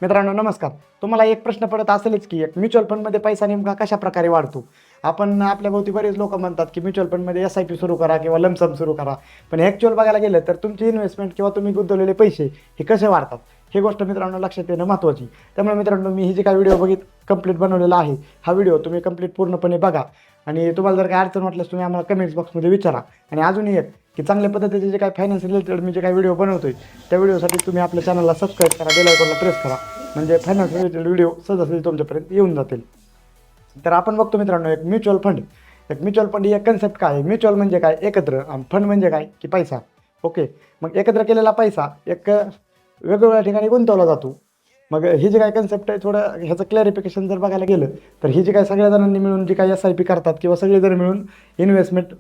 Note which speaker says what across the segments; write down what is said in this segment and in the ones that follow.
Speaker 1: मित्रांनो नमस्कार. तुम्हाला एक प्रश्न पडत असेलच की एक म्युच्युअल फंडमध्ये पैसा नेमका कशा प्रकारे वाढतो? आपण आपल्या भोवती बरेच लोकं म्हणतात की म्युच्युअल फंडमध्ये एस-आय-पी सुरू करा किंवा लमसम सुरू करा. पण ॲक्चुअल बघायला गेलं तर तुमची इन्व्हेस्टमेंट किंवा तुम्ही गुंतवलेले पैसे हे कसे वाढतात? ही गोष्ट मित्रांनो लक्षात येणं महत्त्वाची. त्यामुळे मित्रांनो मी ही जी काही व्हिडिओ कंप्लीट बनवलेला आहे, हा व्हिडिओ तुम्ही कंप्लीट पूर्णपणे बघा आणि तुम्हाला जर काही अडचण वाटल्यास तुम्ही आम्हाला कमेंट्स बॉक्समध्ये विचारा. आणि अजूनही एक की चांगल्या पद्धतीचे जे काही फायनान्स रिलेटेड मी जे काही व्हिडिओ बनवतोय, त्या व्हिडिओसाठी तुम्ही आपल्या चॅनलला सबस्क्राईब करा, बेल आयकॉनला प्रेस करा. म्हणजे फायनान्स रिलेटेड व्हिडिओ सहजासहजी तुमच्यापर्यंत येऊन जातील. तर आपण बघतो मित्रांनो एक म्युच्युअल फंड ही एक कन्सेप्ट काय आहे? म्युच्युअल म्हणजे काय? एकत्र. आणि फंड म्हणजे काय? की पैसा. ओके. मग एकत्र केलेला पैसा एक वेगवेगळ्या ठिकाणी गुंतवला जातो. मग ही जी काही कन्सेप्ट आहे थोडं ह्याचं क्लॅरिफिकेशन जर बघायला गेलं, तर ही जी काही सगळ्या जणांनी मिळून जी काही एस-आय-पी करतात किंवा सगळेजण मिळून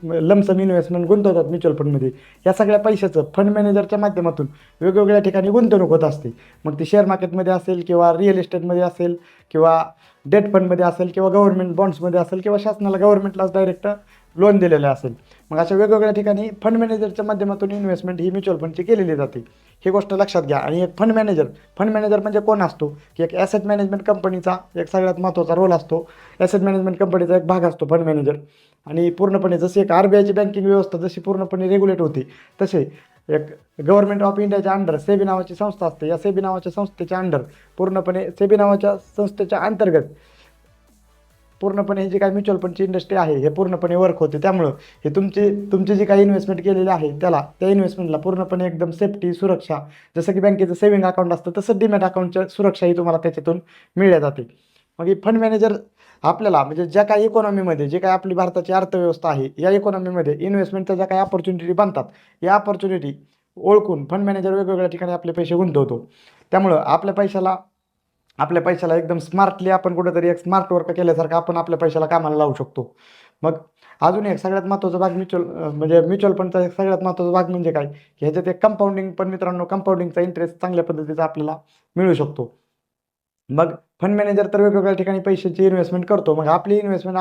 Speaker 1: लमसम इन्व्हेस्टमेंट गुंतवतात म्युच्युअल फंडमध्ये. या सगळ्या पैशाचं फंड मॅनेजरच्या माध्यमातून वेगवेगळ्या ठिकाणी गुंतवणूक होत असते. मग ती शेअर मार्केटमध्ये असेल किंवा रिअल इस्टेटमध्ये असेल किंवा डेट फंडमध्ये असेल किंवा गव्हर्नमेंट बॉन्ड्समध्ये असेल किंवा शासनाला गव्हर्नमेंटलाच डायरेक्ट लोन दिलेलं असेल. मग अशा वेगवेगळ्या ठिकाणी फंड मॅनेजरच्या माध्यमातून इन्व्हेस्टमेंट ही म्युच्युअल फंडची केलेली जाते. ही गोष्ट लक्षात घ्या. आणि एक फंड मॅनेजर म्हणजे कोण असतो? की एक ॲसेट मॅनेजमेंट कंपनीचा एक सगळ्यात महत्त्वाचा रोल असतो. ॲसेट मॅनेजमेंट कंपनीचा एक भाग असतो फंड मॅनेजर. आणि पूर्णपणे जशी एक RBIची बँकिंग व्यवस्था जशी पूर्णपणे रेग्युलेट होती, तसे एक गव्हर्नमेंट ऑफ इंडियाच्या अंडर सेबी नावाची संस्था असते. या सेबी नावाच्या संस्थेच्या अंडर सेबी नावाच्या संस्थेच्या अंतर्गत पूर्णपणे ही जी काही म्युच्युअल फंडची इंडस्ट्री आहे हे पूर्णपणे वर्क होते. त्यामुळं हे तुमची जी काही इन्व्हेस्टमेंट केलेली आहे त्या इन्व्हेस्टमेंटला पूर्णपणे एकदम सेफ्टी, सुरक्षा, जसं की बँकेचं सेव्हिंग अकाउंट असतं तसं डीमॅट अकाउंटच्या सुरक्षाही तुम्हाला त्याच्यातून मिळल्या जाते. मग ही फंड मॅनेजर आपल्याला म्हणजे ज्या काही इकॉनॉमीमध्ये जी काही आपली भारताची अर्थव्यवस्था आहे, या इकॉनॉमीमध्ये इन्व्हेस्टमेंटच्या ज्या काही अपॉर्च्युनिटी बनतात, या अपॉर्च्युनिटी ओळखून फंड मॅनेजर वेगवेगळ्या ठिकाणी आपले पैसे गुंतवतो. त्यामुळं आपल्या पैशाला एकदम स्मार्टली आपण कुठेतरी एक स्मार्ट वर्क केल्यासारखं आपण आपल्या पैशाला कामाला लावू शकतो. मग अजून एक सगळ्यात महत्त्वाचा भाग म्युच्युअल फंडचा एक सगळ्यात महत्त्वाचा भाग म्हणजे काय? की ह्याच्यात एक कंपाऊंडिंग पण मित्रांनो, कंपाऊंडिंगचा इंटरेस्ट चांगल्या पद्धतीचा आपल्याला मिळू शकतो. मग फंड मॅनेजर तर वेगवेगळ्या ठिकाणी पैशाची इन्व्हेस्टमेंट करतो. मग आपली इन्व्हेस्टमेंट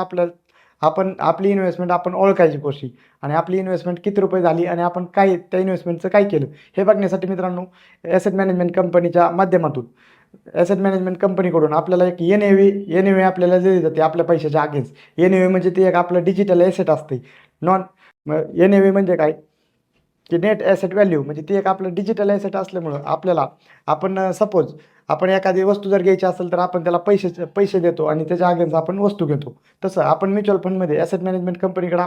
Speaker 1: आपण ओळखायची कशी? आणि आपली इन्व्हेस्टमेंट किती रुपये झाली आणि आपण काय त्या इन्व्हेस्टमेंटचं काय केलं? हे बघण्यासाठी मित्रांनो, ॲसेट मॅनेजमेंट कंपनीकडून आपल्याला एक एन-ए-व्ही आपल्याला दिली जाते आपल्या पैशाच्या अगेन्स्ट. एन-ए-व्ही म्हणजे ती एक आपलं डिजिटल ॲसेट असते. नॉन एन-ए-व्ही म्हणजे काय? की नेट ॲसेट व्हॅल्यू म्हणजे ती एक आपलं डिजिटल ॲसेट असल्यामुळं सपोज आपण एखादी वस्तू जर घ्यायची असेल तर आपण त्याला पैसे देतो आणि त्याच्या अगेन्स्ट आपण वस्तू घेतो. तसं आपण म्युच्युअल फंडमध्ये ॲसेट मॅनेजमेंट कंपनीकडे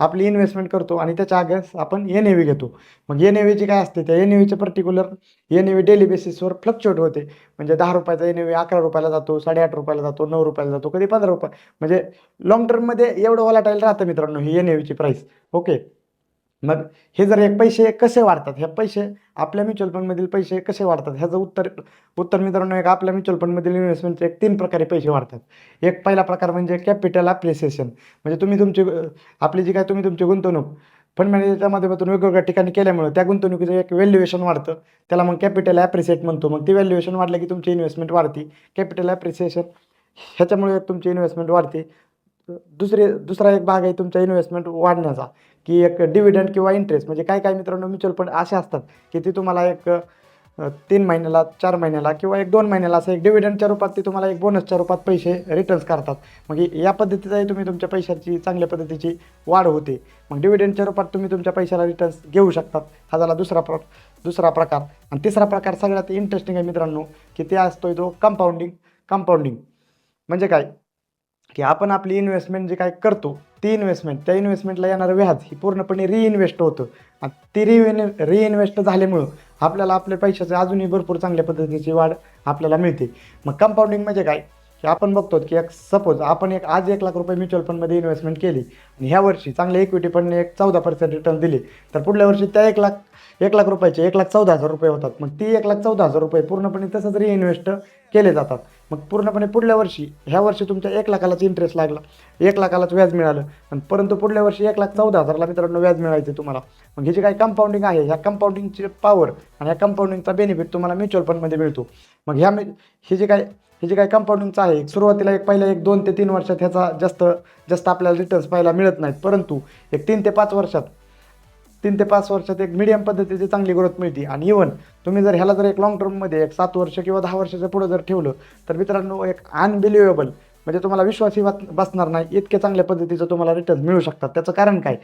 Speaker 1: आपली इन्व्हेस्टमेंट करतो आणि त्याच्या अगेन्स्ट आपण एन-ए-व्ही घेतो. मग एन-ए-व्ही जी काय असते त्या एन-ए-व्हीचे एन-ए-व्ही डेली बेसिसवर फ्लक्च्युएट होते. म्हणजे ₹10चा एन-ए-व्ही ₹11 जातो, ₹8.5 जातो, ₹9 जातो, कधी ₹15. म्हणजे लाँग टर्ममध्ये एवढं व्हॉलटाईल राहतं मित्रांनो ही एन-ए-व्हीची प्राईस. ओके. मग हे जर एक पैसे कसे वाढतात? हे पैसे आपल्या म्युच्युअल फंडमधील पैसे कसे वाढतात? ह्याचं उत्तर मित्रांनो, एक आपल्या म्युच्युअल फंडमधील इन्व्हेस्टमेंटचे एक 3 प्रकारे पैसे वाढतात. एक पहिला प्रकार म्हणजे कॅपिटल अप्रिसिएशन. म्हणजे तुम्ही तुमची गुंतवणूक फंड मॅनेजरच्या माध्यमातून वेगवेगळ्या ठिकाणी केल्यामुळे त्या गुंतवणुकीचं एक व्हॅल्युएशन वाढतं. त्याला मग कॅपिटल ॲप्रिसिएट म्हणतो. मग ती व्हॅल्युएशन वाढलं की तुमची इन्व्हेस्टमेंट वाढते. कॅपिटल ॲप्रिसिएशन ह्याच्यामुळे तुमची इन्व्हेस्टमेंट वाढते. दुसरा एक भाग आहे तुमच्या इन्व्हेस्टमेंट वाढण्याचा, की एक डिव्हिडंड किंवा इंटरेस्ट. म्हणजे काय मित्रांनो, म्युच्युअल फंड असे असतात की ते तुम्हाला एक 3 महिन्याला, 4 महिन्याला किंवा 2 महिन्याला असं एक डिव्हिडंडच्या रूपात ते तुम्हाला एक बोनसच्या रूपात पैसे रिटर्न्स करतात. मग या पद्धतीचाही तुम्ही तुमच्या पैशाची चांगल्या पद्धतीची वाढ होते. मग डिव्हिडंडच्या रूपात तुम्ही तुमच्या पैशाला रिटर्न्स घेऊ शकतात. हा झाला दुसरा प्रकार. आणि तिसरा प्रकार सगळ्यात इंटरेस्टिंग आहे मित्रांनो, की ते असतो तो कंपाऊंडिंग. म्हणजे काय? की आपण आपली इन्व्हेस्टमेंट जे काय करतो, त्या इन्व्हेस्टमेंटला येणारं व्याज ही पूर्णपणे रिइन्व्हेस्ट होतं. आणि ती रिइन्व्हेस्ट झाल्यामुळं आपल्याला आपल्या पैशाची अजूनही भरपूर चांगल्या पद्धतीची वाढ आपल्याला मिळते. मग कंपाऊंडिंग म्हणजे काय? की आपण बघतो की सपोज आपण आज ₹1,00,000 म्युच्युअल फंडमध्ये इन्व्हेस्टमेंट केली आणि ह्या वर्षी चांगल्या इक्विटी फंडने एक 14% रिटर्न दिले, तर पुढल्या वर्षी त्या ₹1,00,000चे ₹1,14,000 होतात. मग ती ₹1,14,000 पूर्णपणे तसंच रिइन्व्हेस्ट केले जातात. मग पूर्णपणे ह्या वर्षी तुमच्या 1,00,000लाच इंटरेस्ट लागला, 1,00,000लाच व्याज मिळालं. आणि परंतु पुढल्या वर्षी 1,14,000ला मित्रांनो व्याज मिळायचे तुम्हाला. मग ही जी काही कंपाऊंडिंग आहे, ह्या कंपाऊंडिंगची पॉवर आणि ह्या कंपाऊंडिंगचा बेनिफिट तुम्हाला म्युच्युअल फंडमध्ये मिळतो. मग हे जे काही कंपाऊंडिंगचं आहे, सुरुवातीला पहिल्या 2 ते 3 वर्षात ह्याचा जास्त आपल्याला रिटर्न्स पाहायला मिळत नाहीत. परंतु 3 ते 5 वर्षात 3 ते 5 वर्षात एक मीडियम पद्धतीची चांगली ग्रोथ मिळते. आणि इव्हन तुम्ही जर ह्याला जर एक लॉंग टर्ममध्ये एक 7 वर्ष किंवा 10 वर्षाच्या पुढे जर ठेवलं तर मित्रांनो एक अनबिलिव्हेबल म्हणजे तुम्हाला विश्वासही बसणार नाही इतके चांगल्या पद्धतीचं तुम्हाला रिटर्न मिळू शकतात. त्याचं कारण काय?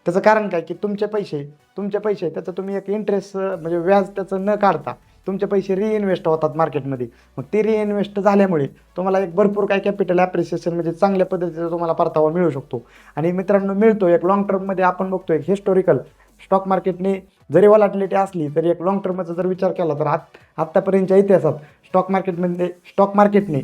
Speaker 1: त्याचं कारण काय की तुमचे पैसे त्याचं तुम्ही एक इंटरेस्ट म्हणजे व्याज त्याचं न काढता तुमचे पैसे रिइन्व्हेस्ट होतात मार्केटमध्ये. मग ते रिइन्व्हेस्ट झाल्यामुळे तुम्हाला एक भरपूर काही कॅपिटल ॲप्रिसिएशन म्हणजे चांगल्या पद्धतीचा तुम्हाला परतावा मिळू शकतो. आणि मित्रांनो मिळतो एक लॉंग टर्ममध्ये. आपण बघतो एक हिस्टॉरिकल स्टॉक मार्केटने जरी व्हॉलॅटिलिटी असली तरी एक लॉंग टर्मचा जर विचार केला तर आत्तापर्यंतच्या इतिहासात स्टॉक मार्केटने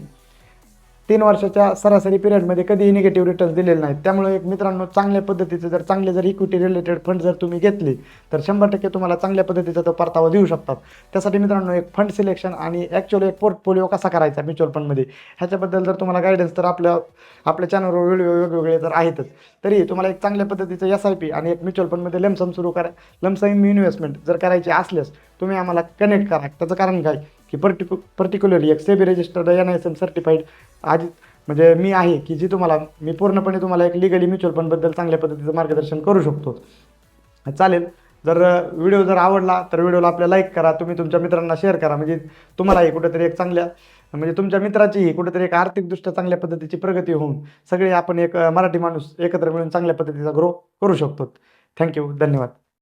Speaker 1: 3 वर्षाच्या सरासरी पिरियडमध्ये कधीही निगेटिव्ह रिटर्न दिलेले नाहीत. त्यामुळे एक मित्रांनो चांगल्या पद्धतीचे जर इक्विटी रिलेटेड फंड जर तुम्ही घेतले तर 100% तुम्हाला चांगल्या पद्धतीचा तो परतावा देऊ शकतात. त्यासाठी मित्रांनो एक फंड सिलेक्शन आणि ॲक्च्युअली एक पोर्टफोलिओ कसा करायचा म्युच्युअल फंडमध्ये ह्याच्याबद्दल जर तुम्हाला गायडन्स तर आपल्या चॅनलवर व्हिडिओ वेगवेगळे तर आहेतच. तरी तुम्हाला एक चांगल्या पद्धतीचं SIP आणि एक म्युच्युअल फंडमध्ये लमसम इन्व्हेस्टमेंट जर करायची असल्यास तुम्ही आम्हाला कनेक्ट करा. त्याचं कारण काय की पर्टिक्युलरली एक सेबी रजिस्टर्ड NISM सर्टिफाईड आधी म्हणजे मी आहे की मी पूर्णपणे तुम्हाला एक लिगली म्युच्युअल फंडबद्दल चांगल्या पद्धतीचं मार्गदर्शन करू शकतो. चालेल. व्हिडिओ जर आवडला तर व्हिडिओला आपल्या लाईक करा. तुम्ही तुमच्या मित्रांना शेअर करा म्हणजे तुम्हालाही कुठेतरी एक चांगल्या म्हणजे तुमच्या मित्राचीही कुठेतरी एक आर्थिकदृष्ट्या चांगल्या पद्धतीची प्रगती होऊन सगळे आपण एक मराठी माणूस एकत्र मिळून चांगल्या पद्धतीचा ग्रो करू शकतो. थँक्यू. धन्यवाद.